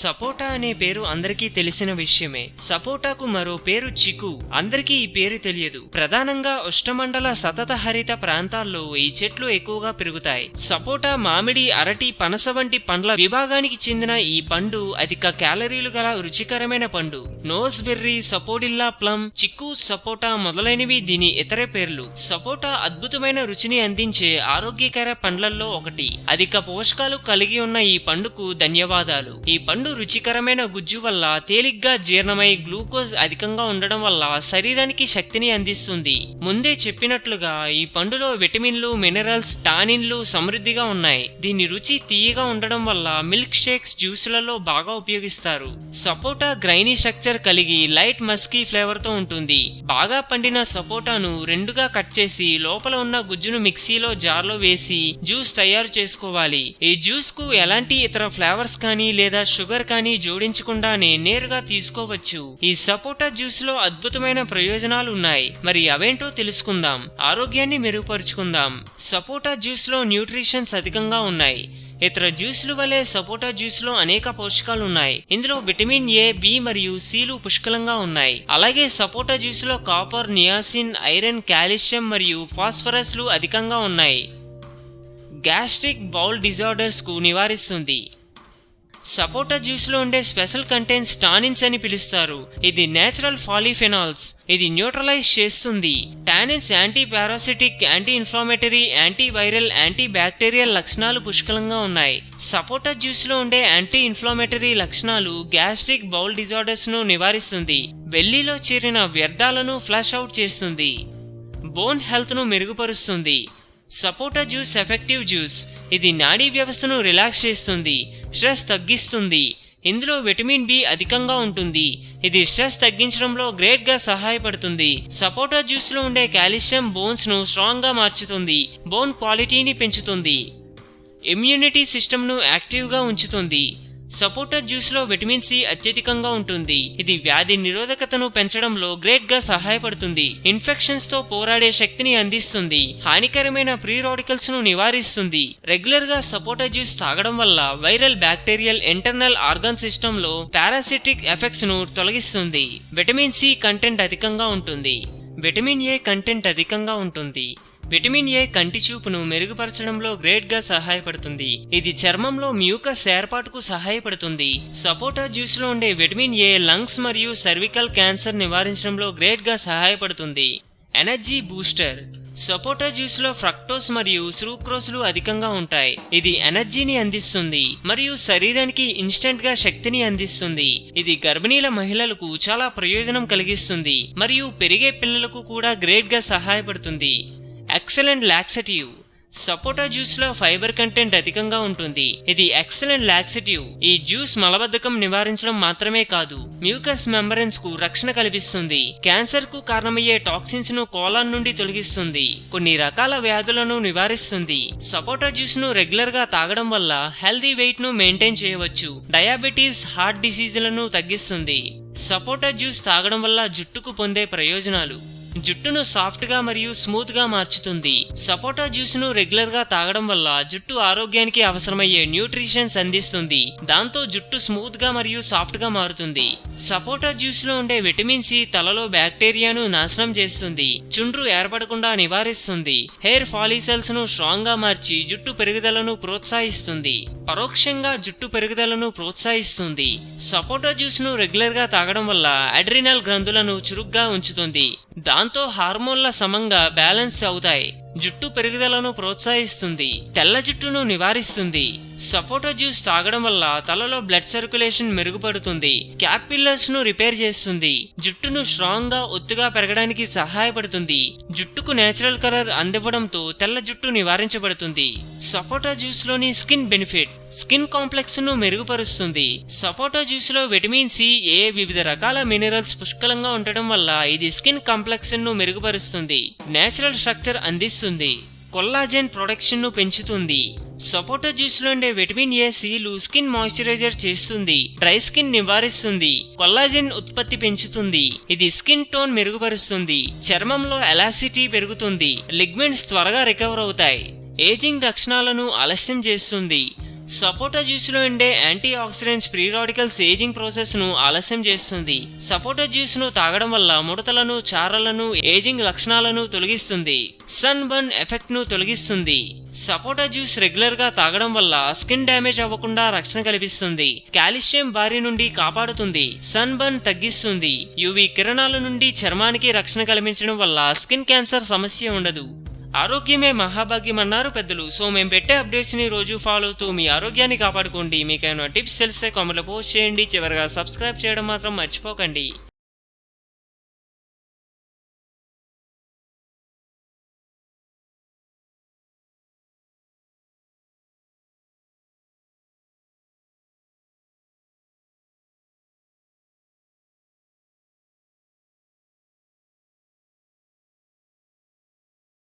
సపోటా అనే పేరు అందరికీ తెలిసిన విషయమే. సపోటాకు మరో పేరు చికు. అందరికీ ఈ పేరు తెలియదు. ప్రధానంగా ఉష్ణమండల సతత హరిత ప్రాంతాల్లో ఈ చెట్లు ఎక్కువగా పెరుగుతాయి. సపోటా మామిడి, అరటి, పనస వంటి పండ్ల విభాగానికి చెందిన ఈ పండు అధిక క్యాలరీలు గల రుచికరమైన పండు. నోస్ బెర్రీ, సపోడిల్లా ప్లమ్, చిక్కు, సపోటా మొదలైనవి దీని ఇతర పేర్లు. సపోటా అద్భుతమైన రుచిని అందించే ఆరోగ్యకర పండ్లల్లో ఒకటి. అధిక పోషకాలు కలిగి ఉన్న ఈ పండుకు ధన్యవాదాలు. ఈ పండు రుచికరమైన గుజ్జు వల్ల తేలిగ్గా జీర్ణమై గ్లూకోజ్ అధికంగా ఉండడం వల్ల శరీరానికి శక్తిని అందిస్తుంది. ముందే చెప్పినట్లుగా ఈ పండులో విటమిన్లు, మినరల్స్, టానిన్లు సమృద్ధిగా ఉన్నాయి. దీని రుచి తీయగా ఉండడం వల్ల మిల్క్ షేక్స్, జ్యూసులలో బాగా ఉపయోగిస్తారు. సపోటా గ్రైనీ స్ట్రక్చర్ కలిగి లైట్ మస్కీ ఫ్లేవర్ తో ఉంటుంది. బాగా పండిన సపోటాను రెండుగా కట్ చేసి లోపల ఉన్న గుజ్జును మిక్సీలో జార్లో వేసి జ్యూస్ తయారు చేసుకోవాలి. ఈ జ్యూస్ కు ఎలాంటి ఇతర ఫ్లేవర్స్ కానీ లేదా షుగర్ కానీ జోడించకుండానే నేరుగా తీసుకోవచ్చు. ఈ సపోటా జ్యూస్ లో అద్భుతమైన ప్రయోజనాలు ఉన్నాయి. మరి అవేంటో తెలుసుకుందాం. ఆరోగ్యాన్ని మెరుగుపరుచుకుందాం. సపోటా జ్యూస్ లో న్యూట్రిషన్స్ అధికంగా ఉన్నాయి. ఇతర జ్యూస్ల వలె సపోటా జ్యూస్ లో అనేక పోషకాలు ఉన్నాయి. ఇందులో విటమిన్ ఏ, బి మరియు సిలు పుష్కలంగా ఉన్నాయి. అలాగే సపోటా జ్యూస్ లో కాపర్, నియాసిన్, ఐరన్, కాల్షియం మరియు ఫాస్ఫరస్ లు అధికంగా ఉన్నాయి. గ్యాస్ట్రిక్ బౌల్ డిజార్డర్స్ కు నివారిస్తుంది. సపోటా జ్యూస్ లో ఉండే స్పెషల్ కంటెంట్స్ టానిన్స్ అని పిలుస్తారు. ఇది నేచురల్ పాలిఫెనాల్స్. ఇది న్యూట్రలైజ్ చేస్తుంది. Tannins anti parasitic, anti inflammatory, anti viral, anti bacterial లక్షణాలు పుష్కలంగా ఉన్నాయి. సపోటా జ్యూస్ లో ఉండే యాంటీ ఇన్ఫ్లామేటరీ లక్షణాలు గ్యాస్ట్రిక్ బౌల్ డిజార్డర్స్ ను నివారిస్తుంది. బెల్లీలో చేరిన వ్యర్థాలను ఫ్లష్ అవుట్ చేస్తుంది. బోన్ హెల్త్ ను మెరుగుపరుస్తుంది. సపోటా జ్యూస్ ఎఫెక్టివ్ జ్యూస్. ఇది నాడీ వ్యవస్థను రిలాక్స్ చేస్తుంది, స్ట్రెస్ తగ్గిస్తుంది. ఇందులో విటమిన్ బి అధికంగా ఉంటుంది. ఇది స్ట్రెస్ తగ్గించడంలో గ్రేట్ గా సహాయపడుతుంది. సపోటా జ్యూస్ లో ఉండే కాల్షియం బోన్స్ ను స్ట్రాంగ్ గా మార్చుతుంది. బోన్ క్వాలిటీని పెంచుతుంది. ఇమ్యూనిటీ సిస్టమ్ ను యాక్టివ్ గా ఉంచుతుంది. సపోటా జ్యూస్ లో విటమిన్ సి అత్యధికంగా ఉంటుంది. ఇది వ్యాధి నిరోధకతను పెంచడంలో గ్రేట్ గా సహాయపడుతుంది. ఇన్ఫెక్షన్స్ తో పోరాడే శక్తిని అందిస్తుంది. హానికరమైన ఫ్రీ రాడికల్స్ ను నివారిస్తుంది. రెగ్యులర్ గా సపోటా జ్యూస్ తాగడం వల్ల viral, bacterial, internal organ system లో పారాసిటిక్ ఎఫెక్ట్స్ ను తొలగిస్తుంది. విటమిన్ సి కంటెంట్ అధికంగా ఉంటుంది. విటమిన్ ఏ కంటెంట్ అధికంగా ఉంటుంది. విటమిన్ ఏ కంటి చూపును మెరుగుపరచడంలో గ్రేట్ గా సహాయపడుతుంది. ఇది చర్మంలో మ్యూకస్ ఏర్పాటుకు సహాయపడుతుంది. సపోటా జ్యూస్ లో ఉండే విటమిన్ ఏ లంగ్స్ మరియు సర్వికల్ క్యాన్సర్ నివారించడంలో గ్రేట్ గా సహాయపడుతుంది. Energy booster. సపోటా జ్యూస్ లో ఫ్రక్టోస్ మరియు సుక్రోస్లు అధికంగా ఉంటాయి. ఇది ఎనర్జీని అందిస్తుంది మరియు శరీరానికి ఇన్స్టెంట్ గా శక్తిని అందిస్తుంది. ఇది గర్భిణీల మహిళలకు చాలా ప్రయోజనం కలిగిస్తుంది మరియు పెరిగే పిల్లలకు కూడా గ్రేట్ గా సహాయపడుతుంది. Excellent laxative. సపోటా జ్యూస్ లో ఫైబర్ కంటెంట్ అధికంగా ఉంటుంది. ఇది ఎక్సలెంట్ లాక్సేటివ్. ఈ జ్యూస్ మలబద్ధకం నివారించడం మాత్రమే కాదు, మ్యూకస్ మెంబ్రేన్స్ కు రక్షణ కల్పిస్తుంది. క్యాన్సర్ కు కారణమయ్యే టాక్సిన్స్ ను కోలాన్ నుండి తొలగిస్తుంది. కొన్ని రకాల వ్యాధులను నివారిస్తుంది. సపోటా జ్యూస్ ను రెగ్యులర్ గా తాగడం వల్ల హెల్దీ వెయిట్ ను మెయింటైన్ చేయవచ్చు. డయాబెటీస్, హార్ట్ డిసీజులను తగ్గిస్తుంది. సపోటా జ్యూస్ తాగడం వల్ల జుట్టుకు పొందే ప్రయోజనాలు. జుట్టును సాఫ్ట్ గా మరియు స్మూత్ గా మార్చుతుంది. సపోటా జ్యూస్ ను రెగ్యులర్ గా తాగడం వల్ల జుట్టు ఆరోగ్యానికి అవసరమయ్యే న్యూట్రిషన్స్ అందిస్తుంది. దాంతో జుట్టు స్మూత్ గా మరియు సాఫ్ట్ గా మారుతుంది. సపోటా జ్యూస్ లో ఉండే విటమిన్ సి తలలో బ్యాక్టీరియాను నాశనం చేస్తుంది. చుండ్రు ఏర్పడకుండా నివారిస్తుంది. హెయిర్ ఫాలికల్స్ ను స్ట్రాంగ్ గా మార్చి జుట్టు పెరుగుదలను ప్రోత్సహిస్తుంది. పరోక్షంగా జుట్టు పెరుగుదలను ప్రోత్సహిస్తుంది. సపోటా జ్యూస్ ను రెగ్యులర్ గా తాగడం వల్ల అడ్రినల్ గ్రంథులను చురుగ్గా ఉంచుతుంది. దాంతో హార్మోన్ల సమంగా బ్యాలెన్స్ అవుతాయి. జుట్టు పెరుగుదలను ప్రోత్సహిస్తుంది. తెల్ల జుట్టును నివారిస్తుంది. సపోటా జ్యూస్ తాగడం వల్ల తలలో బ్లడ్ సర్క్యులేషన్ మెరుగుపడుతుంది. క్యాపిల్లర్స్ ను రిపేర్ చేస్తుంది. జుట్టును స్ట్రాంగ్ గా, ఒత్తుగా పెరగడానికి సహాయపడుతుంది. జుట్టుకు నేచురల్ కలర్ అందివ్వడంతో తెల్ల జుట్టు నివారించబడుతుంది. సపోటా జ్యూస్ లోని స్కిన్ బెనిఫిట్. స్కిన్ కాంప్లెక్స్ ను మెరుగుపరుస్తుంది. సపోటా జ్యూస్ లో విటమిన్ సి, ఏ, వివిధ రకాల మినరల్స్ పుష్కలంగా ఉండటం వల్ల ఇది స్కిన్ కాంప్లెక్షన్ ను మెరుగుపరుస్తుంది. నేచురల్ స్ట్రక్చర్ అందిస్తుంది. కొల్లాజెన్ ప్రొడక్షన్ ను పెంచుతుంది. సపోటా జ్యూస్ లో ఉండే విటమిన్ ఏ, సిలు స్కిన్ మాయిశ్చరైజర్ చేస్తుంది. డ్రై స్కిన్ నివారిస్తుంది. కొల్లాజెన్ ఉత్పత్తి పెంచుతుంది. ఇది స్కిన్ టోన్ మెరుగుపరుస్తుంది. చర్మంలో ఎలాసిటీ పెరుగుతుంది. లిగ్మెంట్స్ త్వరగా రికవర్ అవుతాయి. ఏజింగ్ లక్షణాలను ఆలస్యం చేస్తుంది. సపోటా జ్యూస్ లో ఉండే antioxidants free radicals aging process ను ఆలస్యం చేస్తుంది. సపోటా జ్యూస్ ను తాగడం వల్ల ముడతలను, చారలను, ఏజింగ్ లక్షణాలను తొలగిస్తుంది. సన్ బర్న్ ఎఫెక్ట్ ను తొలగిస్తుంది. సపోటా జ్యూస్ రెగ్యులర్ గా తాగడం వల్ల స్కిన్ డ్యామేజ్ అవ్వకుండా రక్షణ కల్పిస్తుంది. కాల్షియం బారి నుండి కాపాడుతుంది. సన్ బర్న్ తగ్గిస్తుంది. యువి కిరణాల నుండి చర్మానికి రక్షణ కల్పించడం వల్ల స్కిన్ క్యాన్సర్ సమస్య ఉండదు. ఆరోగ్యమే మహాభాగ్యం అన్నారు పెద్దలు. సో మేము పెట్టే అప్డేట్స్ ని రోజు ఫాలో అవుతూ మీ ఆరోగ్యాన్ని కాపాడుకోండి. మీకైనా టిప్స్ తెలిస్తే కామెంట్లో పోస్ట్ చేయండి. చివరిగా సబ్స్క్రైబ్ చేయడం మాత్రం మర్చిపోకండి.